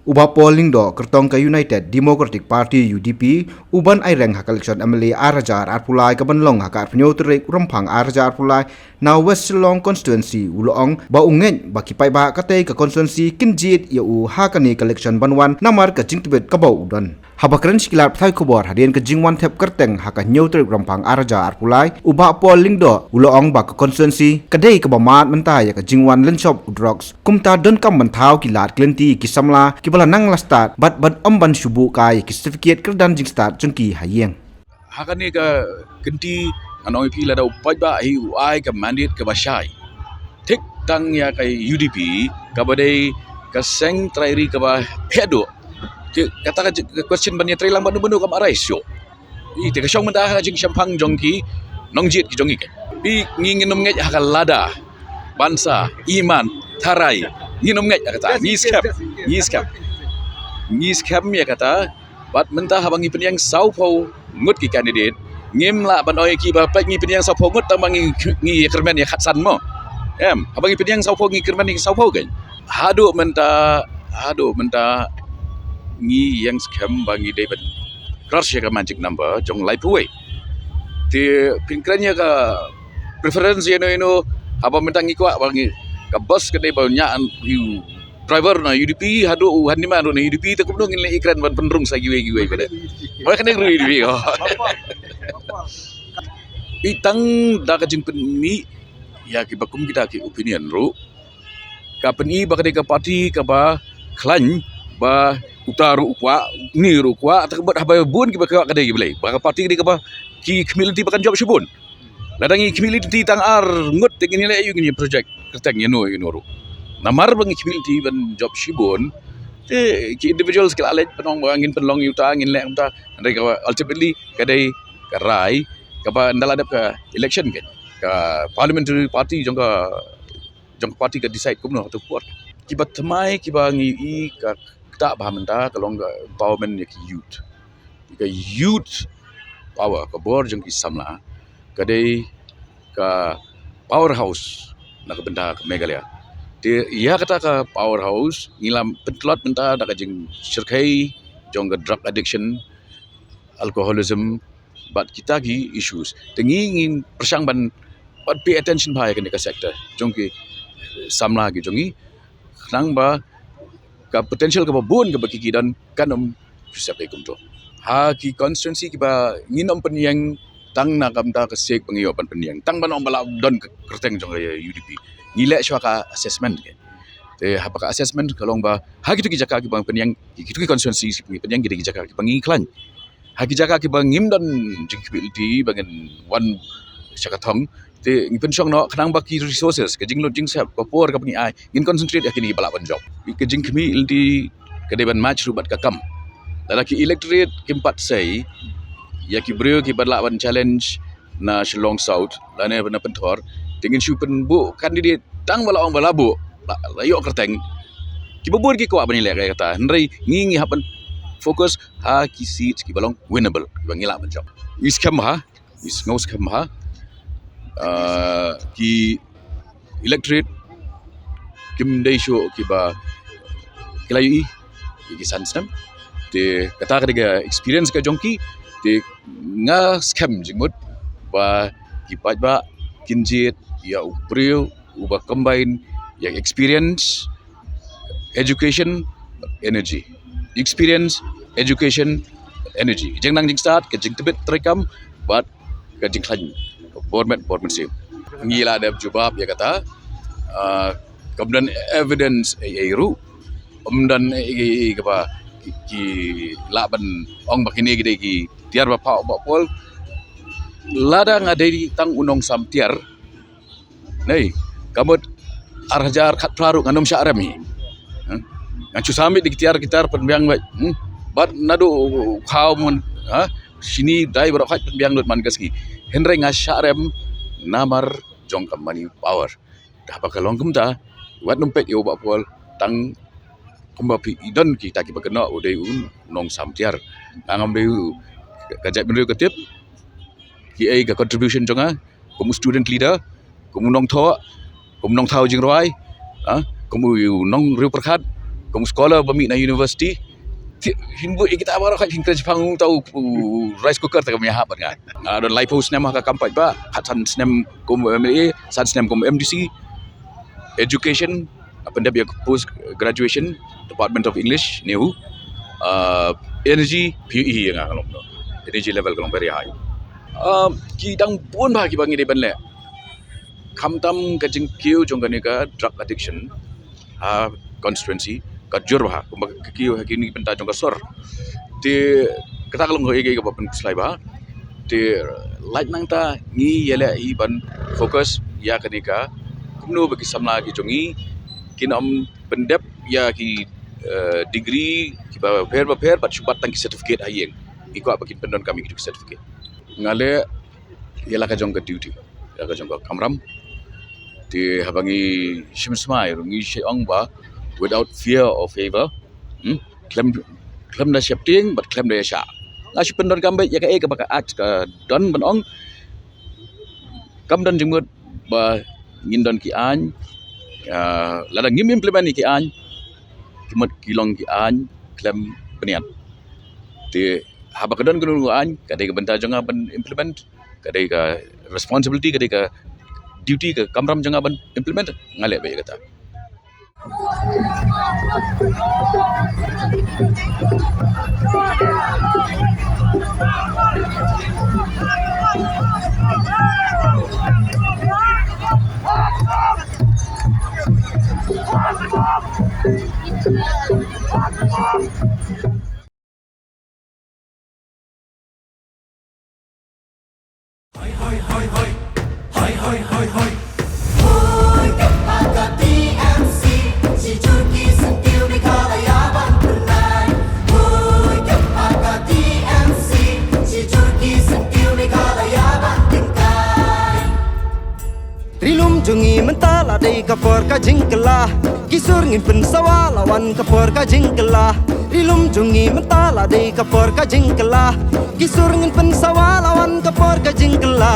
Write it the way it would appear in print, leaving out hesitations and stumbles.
Uba polling do kertong ke United Democratic Party UDP uban ai reng hak election MLA Arajar Arpulai ke benlong hak penyoterik rempang Arajar Arpulai na West Long constituency ulong ba ungen ba kipai ba kate ke constituency kinjit ya u hakani ke election banwan namar ke jingtibet ke bau udan habakren sekilar thai kubor hadian ke jingwan thep kerteng hak nyoterik rempang Arajar Arpulai uba polling do ulong ba ke constituency kedai ke bamat mentah ya ke jingwan lenshop drugs kumta don kam mentau kilat klenti kisamla kibala nang la start bat amban shubu kai ki certificate kerdan jing start jengki hayeng hakani ka kenti anoi pi la dau pai ba hi ai ka mandate ka bashai thik tang ya ka UDP ka badai ka seng trairi ka ba hedo kata ka question ban ya trai lang banu ka marai syo i te ka shong menta jing champang jongki nongjit ki jongi ke pi ngingin ngej hakal lada bansa iman tarai nginom ngej kata ngis cap ya kata bat mentah abangi penyang saupau ngut ki candidate ngim la ban oi ki ba plek ngi penyang saupau ngut tambang ngi kermen ya khatsan mo abangi penyang saupau ngi kermen ngi saupau kan hadu mentah ngi yang scam bangi dei ban crush ya ka magic number jong lai puai ti pinkranya ka preference ya no apa mentang ngi kwa bangi ka bus ke dei ba nya hiu driver na UDP hadu hanima na UDP te kumno ngin ikran ban penrung sa giwe pada ba kan ngru UDP ko itang da ka jing penmi ya ki bakum kita ki opinion ru ka penni ba ka parti ka ba klan ba utaru ukwa ni ru kwa ta ba ba bun ki ba ka dei belai ba ka parti ka ba ki community ba kan job shibun ladangi community tang ar ngut te ngin le yu ngin project kertang yeno ru namar bang community ban job shibun te ki individuals kala let penong angin penlong yuta angin le umta andai ka ultimately kadai karai ka ba ndala dap ka election ke ka parliamentary party jong party ka decide kumno to kuat ki ba thamai ki ba ngi i ka ta ba menta ka long empowerment ya ki youth power ka bor jong ki samla kadai ka powerhouse na ka benda ka Meghalaya dia ia kata ka powerhouse ngilam pentlot menta dak jing syirkai jong drug addiction alcoholism but kita gi issues tengi ngin persang ban but pay attention bhai ka sector jong ki samla gi jongi nang ba ka potential ka bun ka baki dan kanom siapa ikum to ha ki constituency ki ba nginom penyang tang na kamta ka sek pangyo pan penyang tang ban ombala don kerteng jong UDP nilai syaka assessment ke te hapaka assessment kalong ba hagi tu ki jaka ki bang penyang ki tu ki constituency ki penyang ki jaka ki bang iklan hagi jaka ki bang ngim dan jingbility bangen one syaka thong te ngi pensong no khnang ba ki resources ke jinglot jing sap ko por ka pangi ai ngin concentrate akini bala ban job ke jing kmi ilti ke deban match rubat ka kam dala ki electorate kimpat sei ya ki brio ki badla ban challenge na Shillong South lane bana pentor tingin syupen bu candidate tang bala ong bala bu layo kerteng ki bubur ki kwa bani le kata nrei ngingi hapan fokus ha ki seat ki balong winnable bangila ban job is kam ha is ngos kam ha ki electorate kim dei show ki ba kilayu ki sansam te kata ka experience ka jongki te nga scam jingmut ba ki ba kinjit ya ubriu uba combine ya experience education energy jeng nang jing start ke jing tebet terekam but ke jing klan bormet sim ngila ada jubab ya kata kemudian evidence ru kemudian ke ba ki laban ong bakini gede ki tiar ba pol lada ngadai tang unong sam tiar nei kamut arjar khat praru nganom syarami ngacu samit di tiar penbiang bat nadu khau mun sini dai bro khat penbiang lut man gaski henry ngasyarem namar jong company power dah bakal longkem ta wat numpet yo ba pol tang kumbapi idon kita ki bakena udai nong sam tiar ngam deu kajat menru ketip ki ai ka contribution jonga komu student leader komu nong thau jing roi komu nong riu prakhat Kung sekolah bami na university, hingga kita awal kat hingga Jepang tahu rice cooker tak kami hap kan. Dan live house nama ka kampai ba, hatan snem kom MLA, san snem kom MDC, education, apa dia post graduation, Department of English, new, energy, PE yang kalau energy level kalau very high. Kidang pun bagi bangi di benle. Kamtam kajing kiu jongkani ka drug addiction, constituency. Kajur bah, kiu hakini penta jongka sor. Ti kata kalau ngoi gay kapan slide bah. Ti light nang ta ni yele iban fokus ya kanika. Kumno bagi samla ki jongi kinom pendep ya ki degree ki ba pair but syubat tang ki certificate ayeng. Iko bagi pendon kami ki certificate. Ngale yela ka jongka duty. Ya ka jongka kamram. Ti habangi shimsmai rungi sheong ba without fear or favor, claim dah siap ting, but claim dah syak. Nasi pendon kambai ya ke baka at ka don benong, kam don jemut ba ngindon ki an, ladang ngim implement ki an, kemat kilong ki an, claim peniat. Ti haba kadon gunung an, kadai ka benta jonga ban implement, kadai ka responsibility, kadai ka duty ka kamram jonga ban implement, ngalek ba kata. Jungi mentala dei kapor ka jingkela kisur ngin pen sawa lawan kapor ka jingkela rilum jungi mentala dei kapor ka jingkela kisur ngin pen sawa lawan kapor ka jingkela